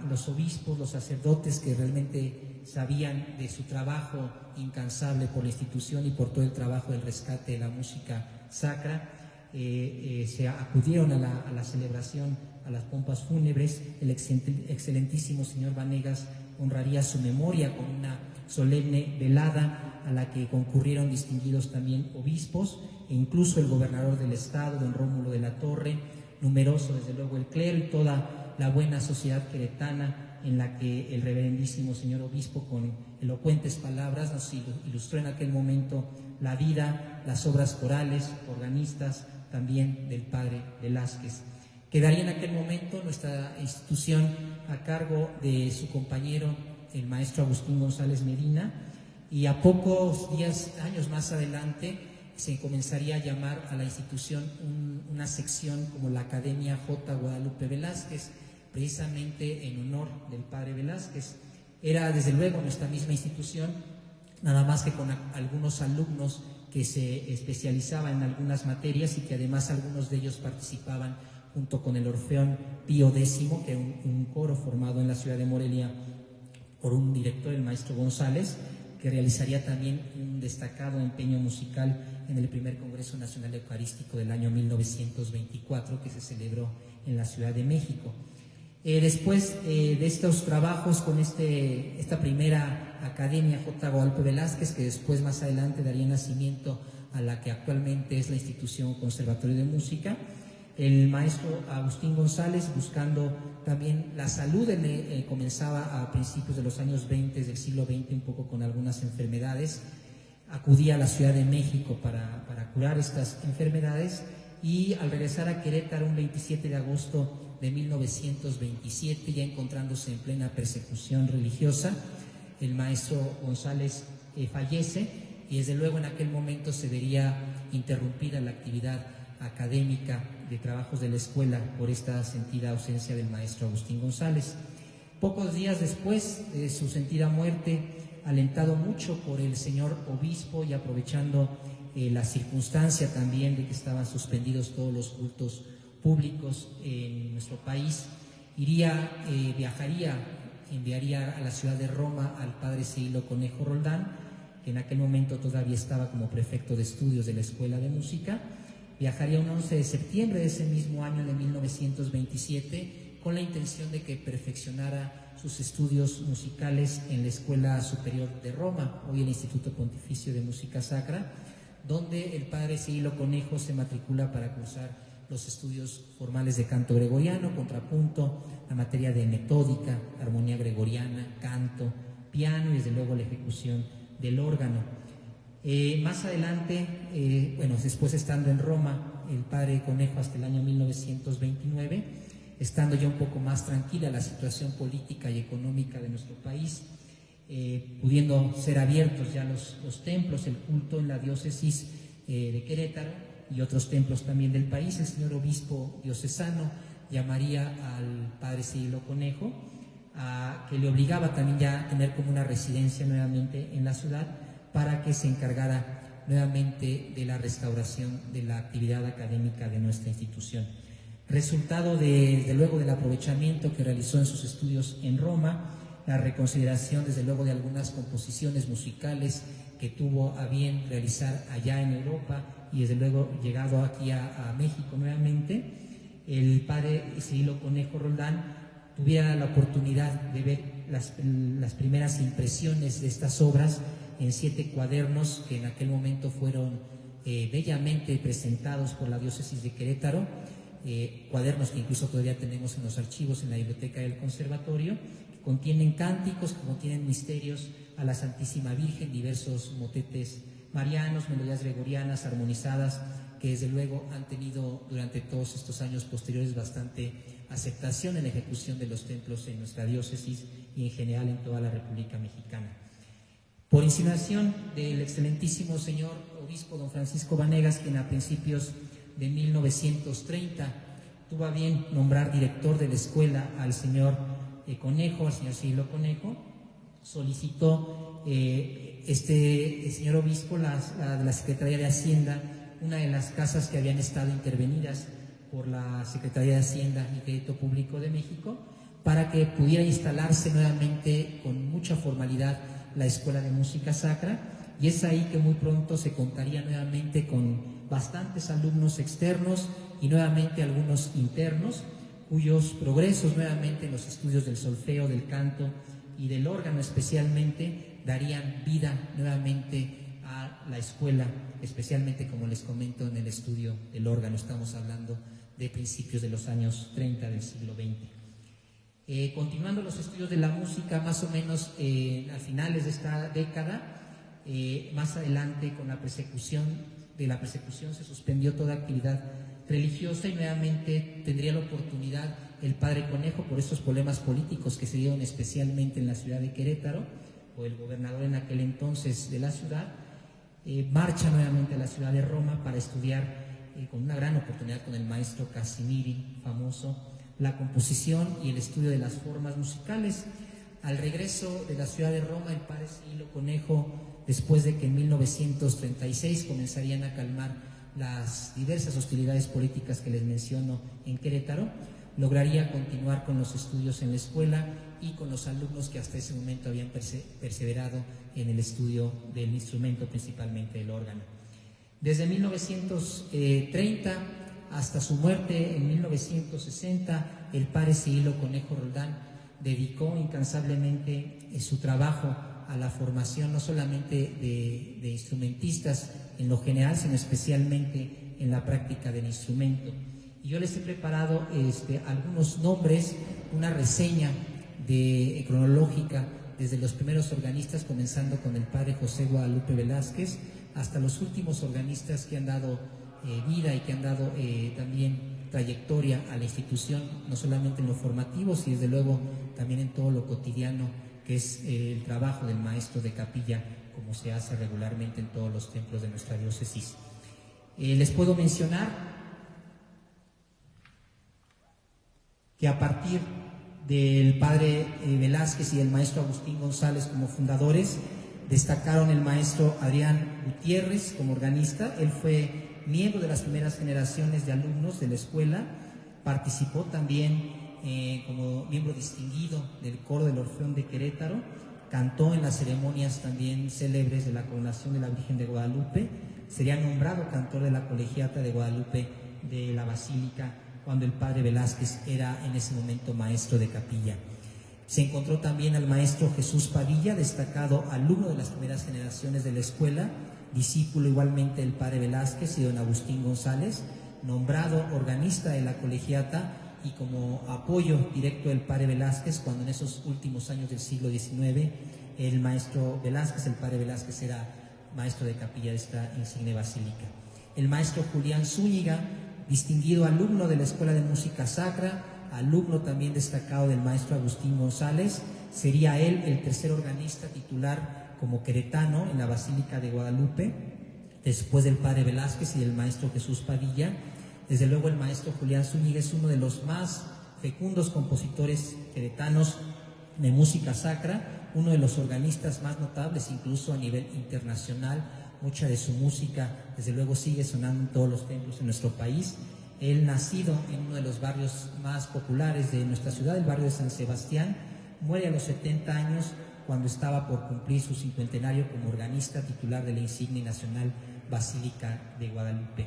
Los obispos, los sacerdotes que realmente sabían de su trabajo incansable por la institución y por todo el trabajo del rescate de la música sacra, se acudieron a la celebración, a las pompas fúnebres. El excelentísimo señor Vanegas honraría su memoria con una solemne velada a la que concurrieron distinguidos también obispos e incluso el gobernador del estado, don Rómulo de la Torre, numeroso desde luego el clero y toda la buena sociedad queretana, en la que el reverendísimo señor obispo con elocuentes palabras nos ilustró en aquel momento la vida, las obras corales, organistas también del padre Velázquez. Quedaría en aquel momento nuestra institución a cargo de su compañero, el maestro Agustín González Medina, y a pocos años más adelante se comenzaría a llamar a la institución una sección como la Academia J. Guadalupe Velázquez, precisamente en honor del padre Velázquez. Era desde luego nuestra misma institución, nada más que con algunos alumnos que se especializaban en algunas materias y que además algunos de ellos participaban junto con el Orfeón Pío X, que era un coro formado en la ciudad de Morelia por un director, el maestro González, que realizaría también un destacado empeño musical en el primer Congreso Nacional Eucarístico del año 1924, que se celebró en la Ciudad de México. Después de estos trabajos con esta primera Academia J. Guadalupe Velázquez, que después más adelante daría nacimiento a la que actualmente es la institución Conservatorio de Música, el maestro Agustín González, buscando también la salud, comenzaba a principios de los años 20 del siglo XX, un poco con algunas enfermedades, acudía a la Ciudad de México para curar estas enfermedades, y al regresar a Querétaro un 27 de agosto de 1927, ya encontrándose en plena persecución religiosa, el maestro González fallece, y desde luego en aquel momento se vería interrumpida la actividad académica de trabajos de la escuela por esta sentida ausencia del maestro Agustín González. Pocos días después de su sentida muerte, alentado mucho por el señor obispo y aprovechando la circunstancia también de que estaban suspendidos todos los cultos públicos en nuestro país, enviaría a la ciudad de Roma al padre Cirilo Conejo Roldán, que en aquel momento todavía estaba como prefecto de estudios de la Escuela de Música. Viajaría un 11 de septiembre de ese mismo año de 1927 con la intención de que perfeccionara sus estudios musicales en la Escuela Superior de Roma, hoy el Instituto Pontificio de Música Sacra, donde el padre Cirilo Conejo se matricula para cursar los estudios formales de canto gregoriano, contrapunto, la materia de metódica, armonía gregoriana, canto, piano y desde luego la ejecución del órgano. Más adelante, después estando en Roma, el padre Conejo hasta el año 1929, estando ya un poco más tranquila la situación política y económica de nuestro país, pudiendo ser abiertos ya los templos, el culto en la diócesis de Querétaro y otros templos también del país, el señor obispo diocesano llamaría al padre Cirilo Conejo, que le obligaba también ya a tener como una residencia nuevamente en la ciudad para que se encargara nuevamente de la restauración de la actividad académica de nuestra institución. Resultado desde luego del aprovechamiento que realizó en sus estudios en Roma, la reconsideración desde luego de algunas composiciones musicales que tuvo a bien realizar allá en Europa y desde luego llegado aquí a México nuevamente, el padre Cirilo Conejo Roldán tuviera la oportunidad de ver las primeras impresiones de estas obras en 7 cuadernos que en aquel momento fueron bellamente presentados por la diócesis de Querétaro, cuadernos que incluso todavía tenemos en los archivos en la biblioteca del conservatorio, que contienen cánticos, que contienen misterios a la Santísima Virgen, diversos motetes marianos, melodías gregorianas armonizadas, que desde luego han tenido durante todos estos años posteriores bastante aceptación en la ejecución de los templos en nuestra diócesis y en general en toda la República Mexicana. Por insinuación del excelentísimo señor obispo don Francisco Vanegas, quien a principios de 1930 tuvo a bien nombrar director de la escuela al señor Conejo, al señor Cirilo Conejo, solicitó el señor obispo de la Secretaría de Hacienda, una de las casas que habían estado intervenidas por la Secretaría de Hacienda y Crédito Público de México, para que pudiera instalarse nuevamente con mucha formalidad la Escuela de Música Sacra, y es ahí que muy pronto se contaría nuevamente con bastantes alumnos externos y nuevamente algunos internos, cuyos progresos nuevamente en los estudios del solfeo, del canto y del órgano especialmente darían vida nuevamente a la escuela, especialmente como les comento en el estudio del órgano. Estamos hablando de principios de los años 30 del siglo XX. Continuando los estudios de la música, más o menos a finales de esta década, más adelante con la persecución se suspendió toda actividad religiosa y nuevamente tendría la oportunidad el padre Conejo, por estos problemas políticos que se dieron especialmente en la ciudad de Querétaro, o el gobernador en aquel entonces de la ciudad, marcha nuevamente a la ciudad de Roma para estudiar con una gran oportunidad con el maestro Casimiri, famoso, la composición y el estudio de las formas musicales. Al regreso de la ciudad de Roma, el padre Cirilo Conejo, después de que en 1936 comenzarían a calmar las diversas hostilidades políticas que les menciono en Querétaro, lograría continuar con los estudios en la escuela y con los alumnos que hasta ese momento habían perseverado en el estudio del instrumento, principalmente el órgano. Desde 1930 hasta su muerte en 1960, el padre Cirilo Conejo Roldán dedicó incansablemente su trabajo a la formación no solamente de instrumentistas en lo general, sino especialmente en la práctica del instrumento. Y yo les he preparado algunos nombres, una reseña cronológica desde los primeros organistas, comenzando con el padre José Guadalupe Velázquez, hasta los últimos organistas que han dado vida y que han dado también trayectoria a la institución, no solamente en lo formativo, sino desde luego también en todo lo cotidiano, que es el trabajo del maestro de capilla, como se hace regularmente en todos los templos de nuestra diócesis. Les puedo mencionar que a partir del padre Velázquez y del maestro Agustín González como fundadores, destacaron el maestro Adrián Gutiérrez como organista. Él fue miembro de las primeras generaciones de alumnos de la escuela, participó también como miembro distinguido del coro del Orfeón de Querétaro, cantó en las ceremonias también célebres de la coronación de la Virgen de Guadalupe, sería nombrado cantor de la Colegiata de Guadalupe de la Basílica cuando el padre Velázquez era en ese momento maestro de capilla. Se encontró también al maestro Jesús Padilla, destacado alumno de las primeras generaciones de la escuela, discípulo igualmente del padre Velázquez y don Agustín González, nombrado organista de la Colegiata y como apoyo directo del padre Velázquez, cuando en esos últimos años del siglo XIX el maestro Velázquez, el padre Velázquez, era maestro de capilla de esta insigne basílica. El maestro Julián Zúñiga, distinguido alumno de la Escuela de Música Sacra, alumno también destacado del maestro Agustín González, sería él el tercer organista titular como queretano en la Basílica de Guadalupe, después del padre Velázquez y del maestro Jesús Padilla. Desde luego el maestro Julián Zúñiga es uno de los más fecundos compositores queretanos de música sacra, uno de los organistas más notables incluso a nivel internacional. Mucha de su música desde luego sigue sonando en todos los templos en nuestro país. Él, nacido en uno de los barrios más populares de nuestra ciudad, el barrio de San Sebastián, muere a los 70 años cuando estaba por cumplir su cincuentenario como organista titular de la insigne nacional Basílica de Guadalupe.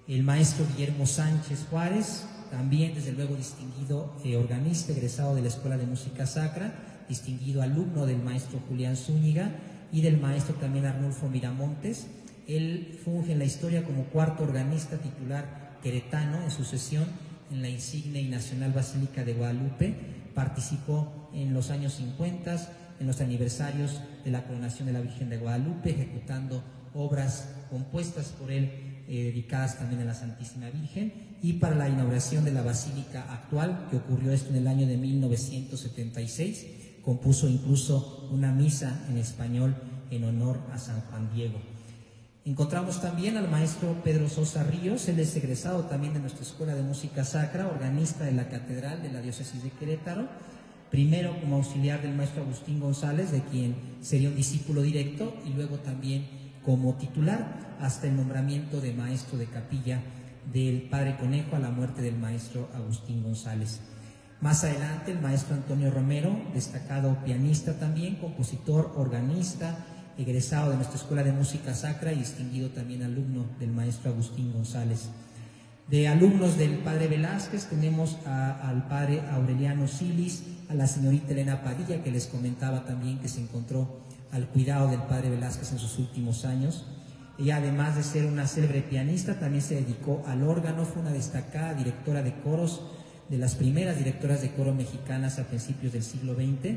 El maestro Guillermo Sánchez Juárez, también desde luego distinguido organista, egresado de la Escuela de Música Sacra, distinguido alumno del maestro Julián Zúñiga y del maestro también Arnulfo Miramontes. Él funge en la historia como cuarto organista titular queretano en sucesión en la insigne y nacional Basílica de Guadalupe. Participó en los años 50, en los aniversarios de la coronación de la Virgen de Guadalupe, ejecutando obras compuestas por él, dedicadas también a la Santísima Virgen, y para la inauguración de la Basílica actual, que ocurrió esto en el año de 1976, compuso incluso una misa en español en honor a San Juan Diego. Encontramos también al maestro Pedro Sosa Ríos. Él es egresado también de nuestra Escuela de Música Sacra, organista de la Catedral de la Diócesis de Querétaro, primero como auxiliar del maestro Agustín González, de quien sería un discípulo directo, y luego también como titular hasta el nombramiento de maestro de capilla del padre Conejo a la muerte del maestro Agustín González. Más adelante el maestro Antonio Romero, destacado pianista también, compositor, organista, egresado de nuestra Escuela de Música Sacra y distinguido también alumno del maestro Agustín González. De alumnos del padre Velázquez tenemos al padre Aureliano Silis, a la señorita Elena Padilla, que les comentaba también que se encontró al cuidado del padre Velázquez en sus últimos años. Ella, además de ser una célebre pianista, también se dedicó al órgano, fue una destacada directora de coros, de las primeras directoras de coro mexicanas a principios del siglo XX.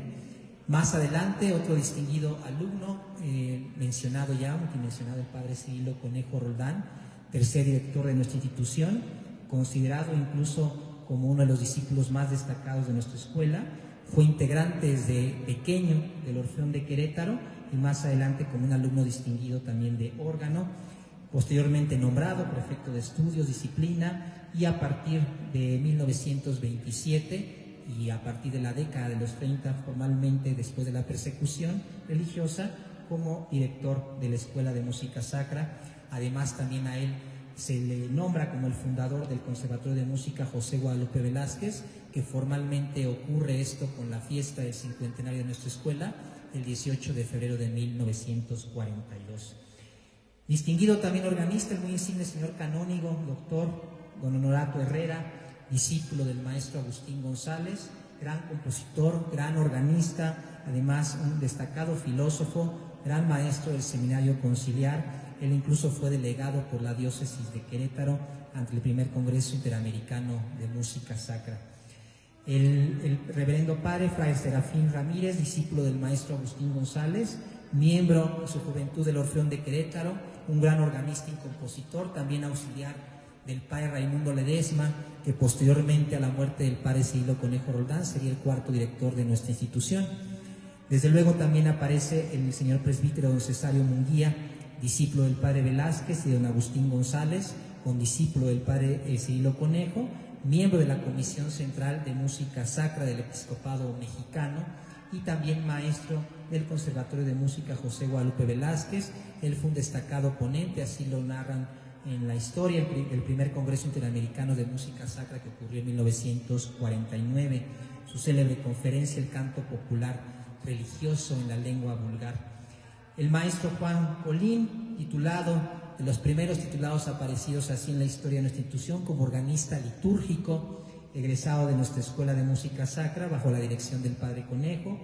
Más adelante, otro distinguido alumno, mencionado ya, multimensionado, el padre Cirilo Conejo Roldán, tercer director de nuestra institución, considerado incluso como uno de los discípulos más destacados de nuestra escuela. Fue integrante desde pequeño del Orfeón de Querétaro y más adelante como un alumno distinguido también de órgano, posteriormente nombrado prefecto de estudios, disciplina, y a partir de 1927 y a partir de la década de los 30, formalmente después de la persecución religiosa, como director de la Escuela de Música Sacra. Además, también a él se le nombra como el fundador del Conservatorio de Música José Guadalupe Velázquez, que formalmente ocurre esto con la fiesta del cincuentenario de nuestra escuela, el 18 de febrero de 1942. Distinguido también organista, el muy insigne señor canónigo, doctor don Honorato Herrera, discípulo del maestro Agustín González, gran compositor, gran organista, además un destacado filósofo, gran maestro del Seminario Conciliar. Él incluso fue delegado por la diócesis de Querétaro ante el primer Congreso Interamericano de Música Sacra. El reverendo padre Fray Serafín Ramírez, discípulo del maestro Agustín González, miembro en su juventud del Orfeón de Querétaro, un gran organista y compositor, también auxiliar del padre Raimundo Ledesma, que posteriormente a la muerte del padre Cirilo Conejo Roldán sería el cuarto director de nuestra institución. Desde luego también aparece el señor presbítero don Cesario Munguía, discípulo del padre Velázquez y de don Agustín González, condiscípulo del padre Cirilo Conejo, miembro de la Comisión Central de Música Sacra del Episcopado Mexicano y también maestro del Conservatorio de Música José Guadalupe Velázquez. Él fue un destacado ponente, así lo narran en la historia, el primer Congreso Interamericano de Música Sacra que ocurrió en 1949, su célebre conferencia, el canto popular religioso en la lengua vulgar. El maestro Juan Colín, titulado, de los primeros titulados aparecidos así en la historia de nuestra institución, como organista litúrgico, egresado de nuestra Escuela de Música Sacra bajo la dirección del padre Conejo.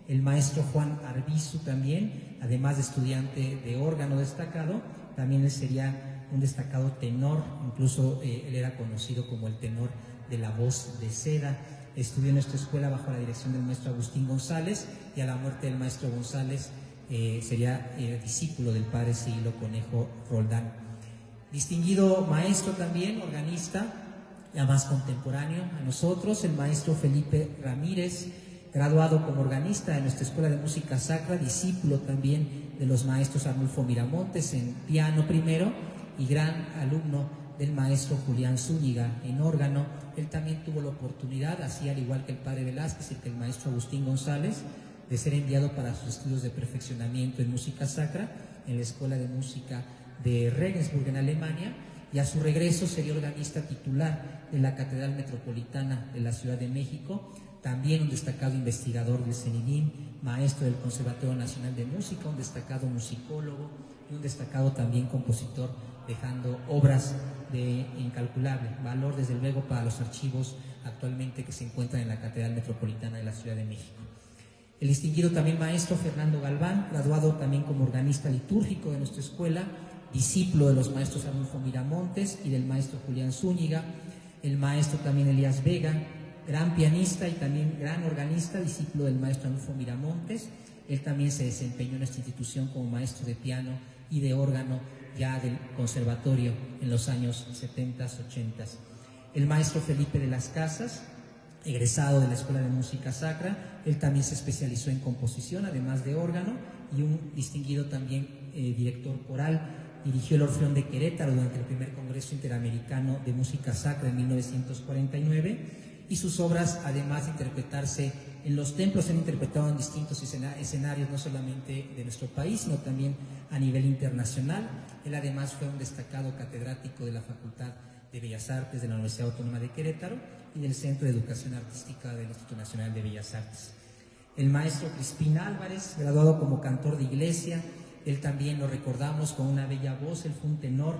El maestro Juan Arbizu también, además de estudiante de órgano destacado, también él sería un destacado tenor, incluso él era conocido como el tenor de la voz de seda. Estudió en nuestra escuela bajo la dirección del maestro Agustín González y a la muerte del maestro González sería discípulo del padre Cirilo Conejo Roldán. Distinguido maestro también, organista, ya más contemporáneo a nosotros, el maestro Felipe Ramírez, graduado como organista en nuestra Escuela de Música Sacra, discípulo también de los maestros Arnulfo Miramontes en piano primero y gran alumno del maestro Julián Zúñiga en órgano. Él también tuvo la oportunidad, así al igual que el padre Velázquez y que el maestro Agustín González, de ser enviado para sus estudios de perfeccionamiento en música sacra en la Escuela de Música de Regensburg en Alemania, y a su regreso sería organista titular de la Catedral Metropolitana de la Ciudad de México, también un destacado investigador del CENIDIM, maestro del Conservatorio Nacional de Música, un destacado musicólogo y un destacado también compositor, dejando obras de incalculable valor, desde luego, para los archivos actualmente que se encuentran en la Catedral Metropolitana de la Ciudad de México. El distinguido también maestro Fernando Galván, graduado también como organista litúrgico de nuestra escuela, discípulo de los maestros Arnulfo Miramontes y del maestro Julián Zúñiga. El maestro también Elías Vega, gran pianista y también gran organista, discípulo del maestro Arnulfo Miramontes. Él también se desempeñó en esta institución como maestro de piano y de órgano ya del conservatorio en los años 70, 80. El maestro Felipe de las Casas, egresado de la Escuela de Música Sacra, él también se especializó en composición, además de órgano, y un distinguido también director coral. Dirigió el Orfeón de Querétaro durante el primer Congreso Interamericano de Música Sacra en 1949, y sus obras, además de interpretarse en los templos, se han interpretado en distintos escenarios, no solamente de nuestro país, sino también a nivel internacional. Él además fue un destacado catedrático de la Facultad de Bellas Artes de la Universidad Autónoma de Querétaro y del Centro de Educación Artística del Instituto Nacional de Bellas Artes. El maestro Crispín Álvarez, graduado como cantor de iglesia, él también lo recordamos con una bella voz. Él fue un tenor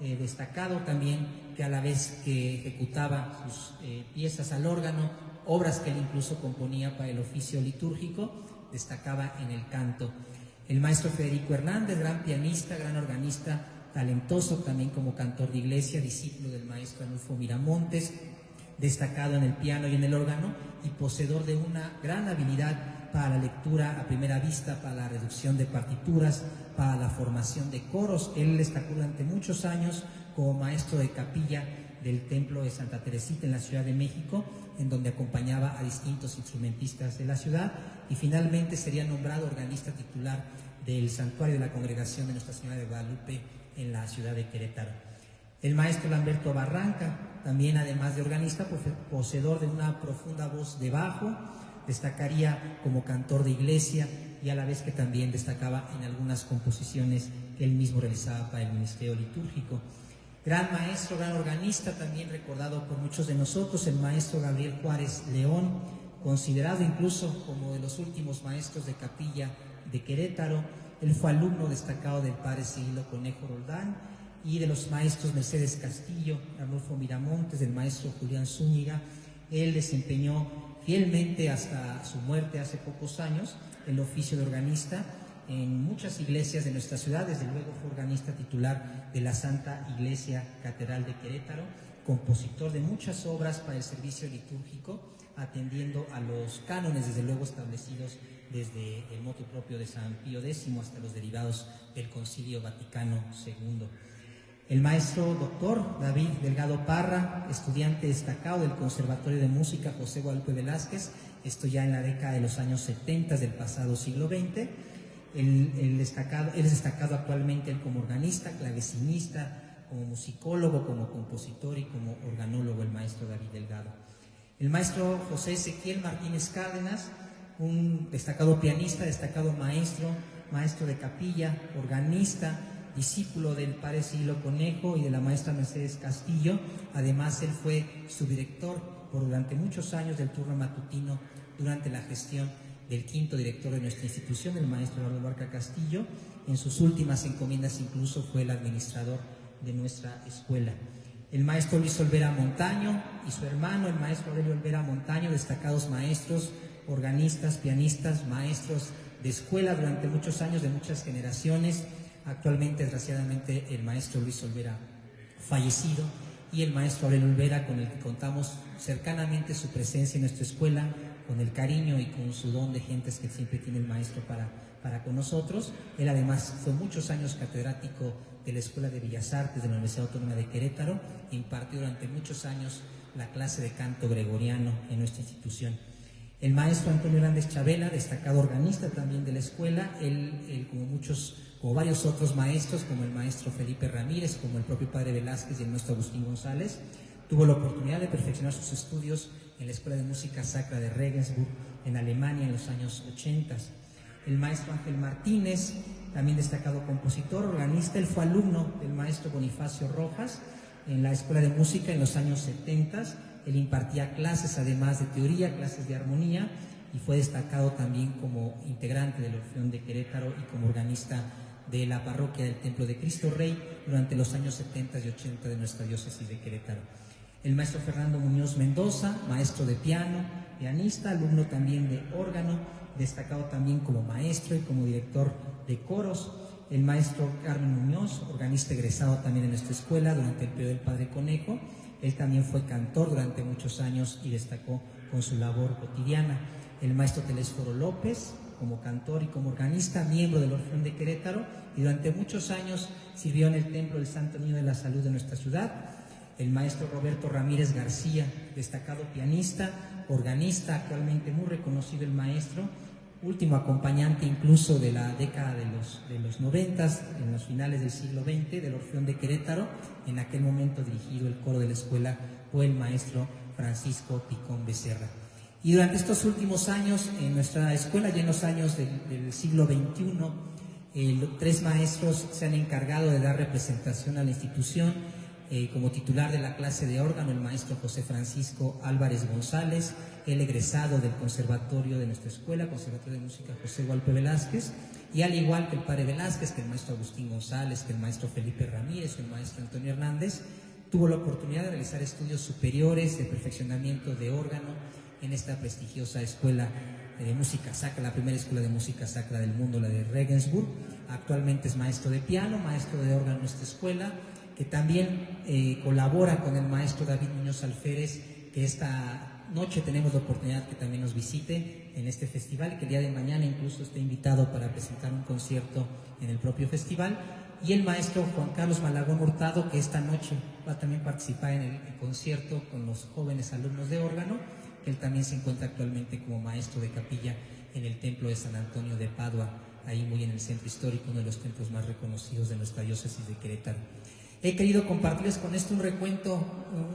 destacado también, que a la vez que ejecutaba sus piezas al órgano, obras que él incluso componía para el oficio litúrgico, destacaba en el canto. El maestro Federico Hernández, gran pianista, gran organista, talentoso también como cantor de iglesia, discípulo del maestro Arnulfo Miramontes, destacado en el piano y en el órgano, y poseedor de una gran habilidad para la lectura a primera vista, para la reducción de partituras, para la formación de coros. Él destacó durante muchos años como maestro de capilla del Templo de Santa Teresita en la Ciudad de México, en donde acompañaba a distintos instrumentistas de la ciudad, y finalmente sería nombrado organista titular del Santuario de la Congregación de Nuestra Señora de Guadalupe en la ciudad de Querétaro. El maestro Lamberto Barranca, también además de organista, poseedor de una profunda voz de bajo, destacaría como cantor de iglesia, y a la vez que también destacaba en algunas composiciones que él mismo realizaba para el ministerio litúrgico. Gran maestro, gran organista, también recordado por muchos de nosotros, el maestro Gabriel Juárez León, considerado incluso como de los últimos maestros de capilla de Querétaro. Él fue alumno destacado del padre Cirilo Conejo Roldán y de los maestros Mercedes Castillo, Arnulfo Miramontes, del maestro Julián Zúñiga. Él desempeñó fielmente hasta su muerte hace pocos años el oficio de organista en muchas iglesias de nuestra ciudad. Desde luego fue organista titular de la Santa Iglesia Catedral de Querétaro, compositor de muchas obras para el servicio litúrgico, atendiendo a los cánones, desde luego, establecidos desde el motu propio de San Pío X hasta los derivados del Concilio Vaticano II. El maestro doctor David Delgado Parra, estudiante destacado del Conservatorio de Música José Guadalupe Velázquez, esto ya en la década de los años 70 del pasado siglo XX. Él es destacado actualmente como organista, clavecinista, como musicólogo, como compositor y como organólogo, el maestro David Delgado. El maestro José Ezequiel Martínez Cárdenas, un destacado pianista, destacado maestro de capilla, organista, discípulo del padre Cirilo Conejo y de la maestra Mercedes Castillo. Además, él fue subdirector durante muchos años del turno matutino durante la gestión del quinto director de nuestra institución, el maestro Eduardo Barca Castillo. En sus últimas encomiendas incluso fue el administrador de nuestra escuela. El maestro Luis Olvera Montaño y su hermano, el maestro Aurelio Olvera Montaño, destacados maestros, organistas, pianistas, maestros de escuela durante muchos años, de muchas generaciones. Actualmente, desgraciadamente, el maestro Luis Olvera fallecido, y el maestro Aurelio Olvera, con el que contamos cercanamente su presencia en nuestra escuela, con el cariño y con su don de gentes que siempre tiene el maestro para con nosotros. Él además fue muchos años catedrático de la Escuela de Bellas Artes de la Universidad Autónoma de Querétaro, e impartió durante muchos años la clase de canto gregoriano en nuestra institución. El maestro Antonio Hernández Chabela, destacado organista también de la escuela, él como varios otros maestros, como el maestro Felipe Ramírez, como el propio padre Velázquez y el maestro Agustín González, tuvo la oportunidad de perfeccionar sus estudios en la Escuela de Música Sacra de Regensburg, en Alemania, en los años 80. El maestro Ángel Martínez, también destacado compositor, organista, él fue alumno del maestro Bonifacio Rojas en la Escuela de Música en los años 70. Él impartía clases, además de teoría, clases de armonía, y fue destacado también como integrante del Orfeón de Querétaro y como organista de la parroquia del Templo de Cristo Rey durante los años 70 y 80 de nuestra diócesis de Querétaro. El maestro Fernando Muñoz Mendoza, maestro de piano, pianista, alumno también de órgano, destacado también como maestro y como director de coros. El maestro Carmen Muñoz, organista egresado también en nuestra escuela durante el periodo del Padre Conejo. Él también fue cantor durante muchos años y destacó con su labor cotidiana. El maestro Telésforo López, como cantor y como organista, miembro del Orfeón de Querétaro, y durante muchos años sirvió en el Templo del Santo Niño de la Salud de nuestra ciudad. El maestro Roberto Ramírez García, destacado pianista, organista, actualmente muy reconocido el maestro, último acompañante incluso de la década de los 90, en los finales del siglo XX, del Orfeón de Querétaro, en aquel momento dirigido el coro de la escuela por el maestro Francisco Picón Becerra. Y durante estos últimos años, en nuestra escuela, ya en los años del siglo XXI, 3 maestros se han encargado de dar representación a la institución. Como titular de la clase de órgano, el maestro José Francisco Álvarez González, el egresado del conservatorio de nuestra escuela, Conservatorio de Música José Guadalupe Velázquez, y al igual que el padre Velázquez, que el maestro Agustín González, que el maestro Felipe Ramírez, el maestro Antonio Hernández, tuvo la oportunidad de realizar estudios superiores de perfeccionamiento de órgano en esta prestigiosa escuela de música sacra, la primera escuela de música sacra del mundo, la de Regensburg. Actualmente es maestro de piano, maestro de órgano en nuestra escuela, que también colabora con el maestro David Muñoz Alférez, que esta noche tenemos la oportunidad que también nos visite en este festival, que el día de mañana incluso está invitado para presentar un concierto en el propio festival, y el maestro Juan Carlos Malagón Hurtado, que esta noche va a también participar en el concierto con los jóvenes alumnos de órgano. Él también se encuentra actualmente como maestro de capilla en el Templo de San Antonio de Padua, ahí muy en el centro histórico, uno de los templos más reconocidos de nuestra diócesis de Querétaro. He querido compartirles con esto un recuento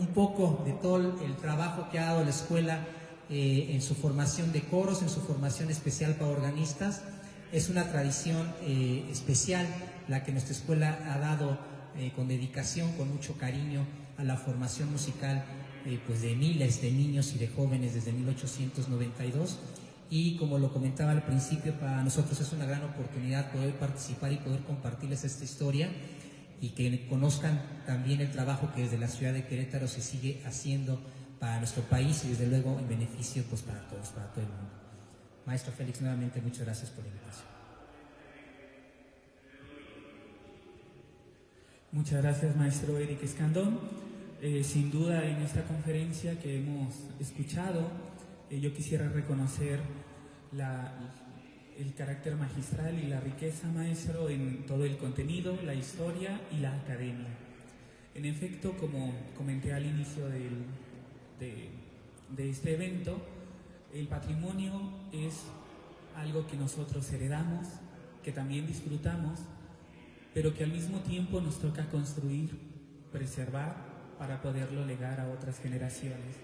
un poco de todo el trabajo que ha dado la escuela en su formación de coros, en su formación especial para organistas. Es una tradición especial la que nuestra escuela ha dado con dedicación, con mucho cariño a la formación musical pues de miles de niños y de jóvenes desde 1892. Y como lo comentaba al principio, para nosotros es una gran oportunidad poder participar y poder compartirles esta historia, y que conozcan también el trabajo que desde la ciudad de Querétaro se sigue haciendo para nuestro país y desde luego en beneficio pues para todos, para todo el mundo. Maestro Félix, nuevamente muchas gracias por la invitación. Muchas gracias, maestro Eric Escandón. Sin duda, en esta conferencia que hemos escuchado, yo quisiera reconocer el carácter magistral y la riqueza, maestro, en todo el contenido, la historia y la academia. En efecto, como comenté al inicio de este evento, el patrimonio es algo que nosotros heredamos, que también disfrutamos, pero que al mismo tiempo nos toca construir, preservar, para poderlo legar a otras generaciones.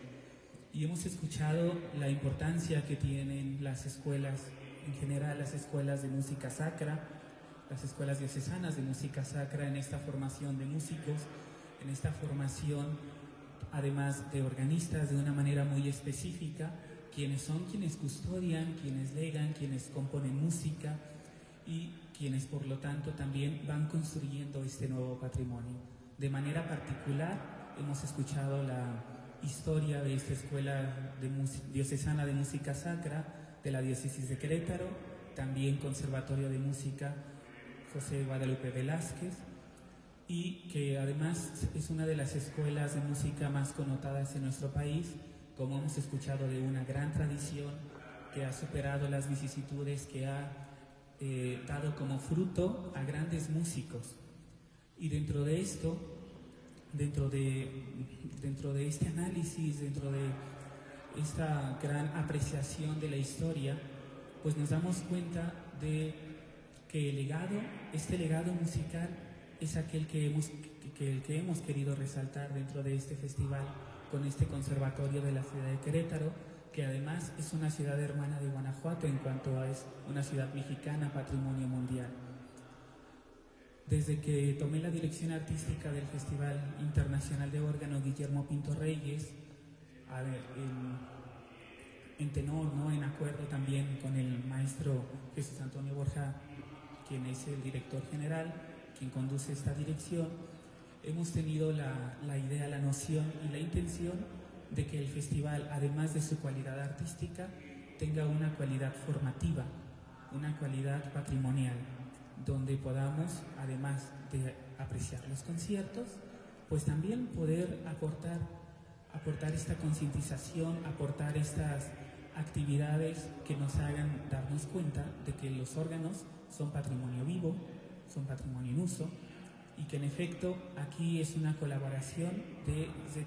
Y hemos escuchado la importancia que tienen las escuelas, en general las escuelas de música sacra, las escuelas diocesanas de música sacra, en esta formación de músicos, en esta formación además de organistas de una manera muy específica, quienes son quienes custodian, quienes legan, quienes componen música y quienes por lo tanto también van construyendo este nuevo patrimonio. De manera particular hemos escuchado la historia de esta escuela diocesana de música sacra de la diócesis de Querétaro, también Conservatorio de Música José Guadalupe Velázquez, y que además es una de las escuelas de música más connotadas en nuestro país, como hemos escuchado, de una gran tradición que ha superado las vicisitudes, que ha dado como fruto a grandes músicos. Y dentro de esto, dentro de este análisis, dentro de esta gran apreciación de la historia, pues nos damos cuenta de que este legado musical es aquel que hemos querido resaltar dentro de este festival con este conservatorio de la ciudad de Querétaro, que además es una ciudad hermana de Guanajuato en cuanto a es una ciudad mexicana, patrimonio mundial. Desde que tomé la dirección artística del Festival Internacional de Órgano Guillermo Pinto Reyes, en tenor, ¿no?, en acuerdo también con el maestro Jesús Antonio Borja, quien es el director general, quien conduce esta dirección, hemos tenido la idea, la noción y la intención de que el festival, además de su cualidad artística, tenga una cualidad formativa, una cualidad patrimonial, donde podamos, además de apreciar los conciertos, pues también poder aportar esta concientización, aportar estas actividades que nos hagan darnos cuenta de que los órganos son patrimonio vivo, son patrimonio en uso, y que en efecto aquí es una colaboración desde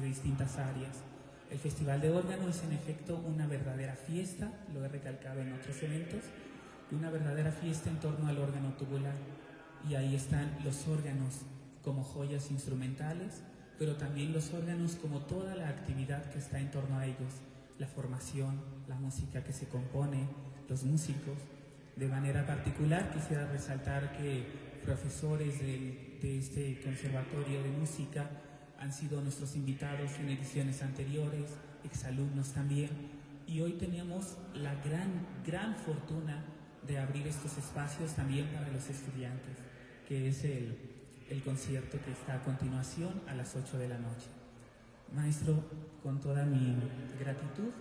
distintas áreas. El Festival de Órgano es en efecto una verdadera fiesta, lo he recalcado en otros eventos, una verdadera fiesta en torno al órgano tubular, y ahí están los órganos como joyas instrumentales, pero también los órganos como toda la actividad que está en torno a ellos, la formación, la música que se compone, los músicos. De manera particular quisiera resaltar que profesores de este conservatorio de música han sido nuestros invitados en ediciones anteriores, exalumnos también, y hoy tenemos la gran fortuna de abrir estos espacios también para los estudiantes, que es el concierto que está a continuación a las 8 de la noche. Maestro, con toda mi gratitud,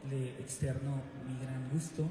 le externo mi gran gusto